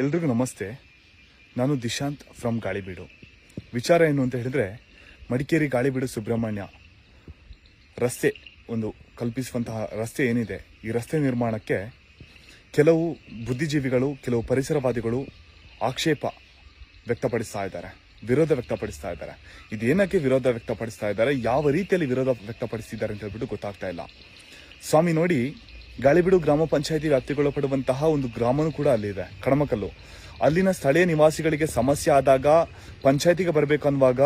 ಎಲ್ರಿಗೂ ನಮಸ್ತೆ. ನಾನು ದಿಶಾಂತ್ ಫ್ರಮ್ ಗಾಳಿಬೀಡು. ವಿಚಾರ ಏನು ಅಂತ ಹೇಳಿದ್ರೆ, ಮಡಿಕೇರಿ ಗಾಳಿಬೀಡು ಸುಬ್ರಹ್ಮಣ್ಯ ರಸ್ತೆ ಒಂದು ಕಲ್ಪಿಸುವಂತಹ ರಸ್ತೆ ಏನಿದೆ, ಈ ರಸ್ತೆ ನಿರ್ಮಾಣಕ್ಕೆ ಕೆಲವು ಬುದ್ಧಿಜೀವಿಗಳು, ಕೆಲವು ಪರಿಸರವಾದಿಗಳು ಆಕ್ಷೇಪ ವ್ಯಕ್ತಪಡಿಸ್ತಾ ಇದ್ದಾರೆ, ವಿರೋಧ ವ್ಯಕ್ತಪಡಿಸ್ತಾ ಇದ್ದಾರೆ. ಇದೇನಕ್ಕೆ ವಿರೋಧ ವ್ಯಕ್ತಪಡಿಸ್ತಾ ಇದ್ದಾರೆ, ಯಾವ ರೀತಿಯಲ್ಲಿ ವಿರೋಧ ವ್ಯಕ್ತಪಡಿಸಿದ್ದಾರೆ ಅಂತ ಹೇಳ್ಬಿಟ್ಟು ಗೊತ್ತಾಗ್ತಾ ಇಲ್ಲ. ಸ್ವಾಮಿ ನೋಡಿ, ಗಾಳಿಬೀಡು ಗ್ರಾಮ ಪಂಚಾಯಿತಿ ವ್ಯಾಪ್ತಿಗೊಳಪಡುವಂತಹ ಒಂದು ಗ್ರಾಮನೂ ಕೂಡ ಅಲ್ಲಿದೆ, ಕಡಮಕಲ್ಲು. ಅಲ್ಲಿನ ಸ್ಥಳೀಯ ನಿವಾಸಿಗಳಿಗೆ ಸಮಸ್ಯೆ ಆದಾಗ ಪಂಚಾಯಿತಿಗೆ ಬರಬೇಕು ಅನ್ನುವಾಗ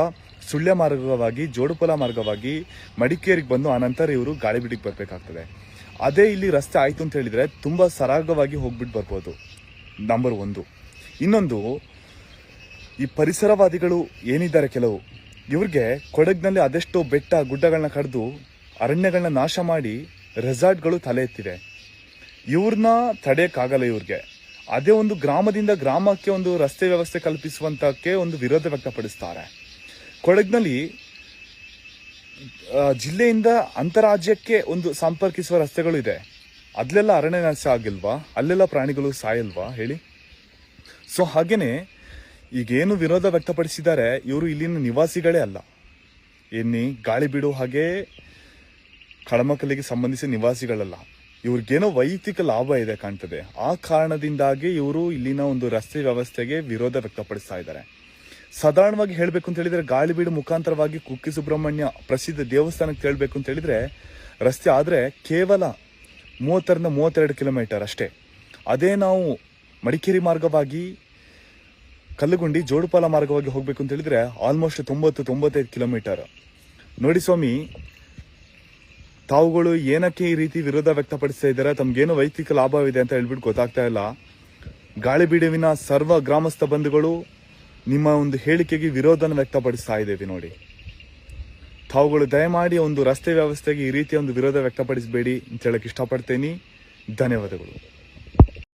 ಸುಳ್ಯ ಮಾರ್ಗವಾಗಿ, ಜೋಡುಪೊಲ ಮಾರ್ಗವಾಗಿ ಮಡಿಕೇರಿಗೆ ಬಂದು ಆನಂತರ ಇವರು ಗಾಳಿಬೀಡಿಗೆ ಬರಬೇಕಾಗ್ತದೆ. ಅದೇ ಇಲ್ಲಿ ರಸ್ತೆ ಆಯಿತು ಅಂತ ಹೇಳಿದ್ರೆ ತುಂಬ ಸರಾಗವಾಗಿ ಹೋಗ್ಬಿಟ್ಟು ಬರ್ಬೋದು. ನಂಬರ್ 1. ಇನ್ನೊಂದು, ಈ ಪರಿಸರವಾದಿಗಳು ಏನಿದ್ದಾರೆ ಕೆಲವು, ಇವ್ರಿಗೆ ಕೊಡಗಿನಲ್ಲಿ ಅದೆಷ್ಟೋ ಬೆಟ್ಟ ಗುಡ್ಡಗಳನ್ನ ಕಡಿದು ಅರಣ್ಯಗಳನ್ನ ನಾಶ ಮಾಡಿ ರೆಸಾರ್ಟ್ಗಳು ತಲೆ ಎತ್ತಿವೆ. ಇವ್ರನ್ನ ತಡೆಯಕ್ಕಾಗಲ್ಲ ಇವ್ರಿಗೆ. ಅದೇ ಒಂದು ಗ್ರಾಮದಿಂದ ಗ್ರಾಮಕ್ಕೆ ಒಂದು ರಸ್ತೆ ವ್ಯವಸ್ಥೆ ಕಲ್ಪಿಸುವಂತಕ್ಕೆ ಒಂದು ವಿರೋಧ ವ್ಯಕ್ತಪಡಿಸ್ತಾರೆ. ಕೊಡಗಿನಲ್ಲಿ ಜಿಲ್ಲೆಯಿಂದ ಅಂತರಾಜ್ಯಕ್ಕೆ ಒಂದು ಸಂಪರ್ಕಿಸುವ ರಸ್ತೆಗಳು ಇದೆ. ಅಲ್ಲೆಲ್ಲ ಅರಣ್ಯ ನಾಶ ಆಗಿಲ್ವಾ? ಅಲ್ಲೆಲ್ಲ ಪ್ರಾಣಿಗಳು ಸಾಯಲ್ವಾ ಹೇಳಿ? ಸೊ ಹಾಗೇನೆ ಈಗೇನು ವಿರೋಧ ವ್ಯಕ್ತಪಡಿಸಿದ್ದಾರೆ, ಇವರು ಇಲ್ಲಿನ ನಿವಾಸಿಗಳೇ ಅಲ್ಲ. ಗಾಳಿಬೀಡು ಹಾಗೆ ಕಡಮಕಲ್ಲಿಗೆ ಸಂಬಂಧಿಸಿದ ನಿವಾಸಿಗಳಲ್ಲ. ಇವ್ರಿಗೇನೋ ವೈಯಕ್ತಿಕ ಲಾಭ ಇದೆ ಕಾಣ್ತದೆ. ಆ ಕಾರಣದಿಂದಾಗಿ ಇವರು ಇಲ್ಲಿನ ಒಂದು ರಸ್ತೆ ವ್ಯವಸ್ಥೆಗೆ ವಿರೋಧ ವ್ಯಕ್ತಪಡಿಸ್ತಾ ಇದ್ದಾರೆ. ಸಾಧಾರಣವಾಗಿ ಹೇಳಬೇಕು ಅಂತ ಹೇಳಿದ್ರೆ, ಗಾಳಿಬೀಡು ಮುಖಾಂತರವಾಗಿ ಕುಕ್ಕೆ ಸುಬ್ರಹ್ಮಣ್ಯ ಪ್ರಸಿದ್ಧ ದೇವಸ್ಥಾನಕ್ಕೆ ಹೇಳಬೇಕು ಅಂತ ಹೇಳಿದ್ರೆ, ರಸ್ತೆ ಆದರೆ ಕೇವಲ 30-32 ಕಿಲೋಮೀಟರ್ ಅಷ್ಟೇ. ಅದೇ ನಾವು ಮಡಿಕೇರಿ ಮಾರ್ಗವಾಗಿ ಕಲ್ಲುಗುಂಡಿ ಜೋಡುಪಾಲ ಮಾರ್ಗವಾಗಿ ಹೋಗ್ಬೇಕು ಅಂತ ಹೇಳಿದ್ರೆ ಆಲ್ಮೋಸ್ಟ್ 90-95 ಕಿಲೋಮೀಟರ್. ನೋಡಿ ಸ್ವಾಮಿ, ತಾವುಗಳು ಏನಕ್ಕೆ ಈ ರೀತಿ ವಿರೋಧ ವ್ಯಕ್ತಪಡಿಸ್ತಾ ಇದ್ದಾರೆ, ತಮ್ಗೇನೋ ವೈಯಕ್ತಿಕ ಲಾಭವಿದೆ ಅಂತ ಹೇಳ್ಬಿಟ್ಟು ಗೊತ್ತಾಗ್ತಾ ಇಲ್ಲ. ಗಾಳಿಬೀಡುವಿನ ಸರ್ವ ಗ್ರಾಮಸ್ಥ ಬಂಧುಗಳು ನಿಮ್ಮ ಒಂದು ಹೇಳಿಕೆಗೆ ವಿರೋಧನ ವ್ಯಕ್ತಪಡಿಸ್ತಾ ಇದ್ದೇವೆ. ನೋಡಿ, ತಾವುಗಳು ದಯಮಾಡಿ ಒಂದು ರಸ್ತೆ ವ್ಯವಸ್ಥೆಗೆ ಈ ರೀತಿಯ ಒಂದು ವಿರೋಧ ವ್ಯಕ್ತಪಡಿಸಬೇಡಿ ಅಂತ ಹೇಳಕ್ ಇಷ್ಟಪಡ್ತೇನೆ. ಧನ್ಯವಾದಗಳು.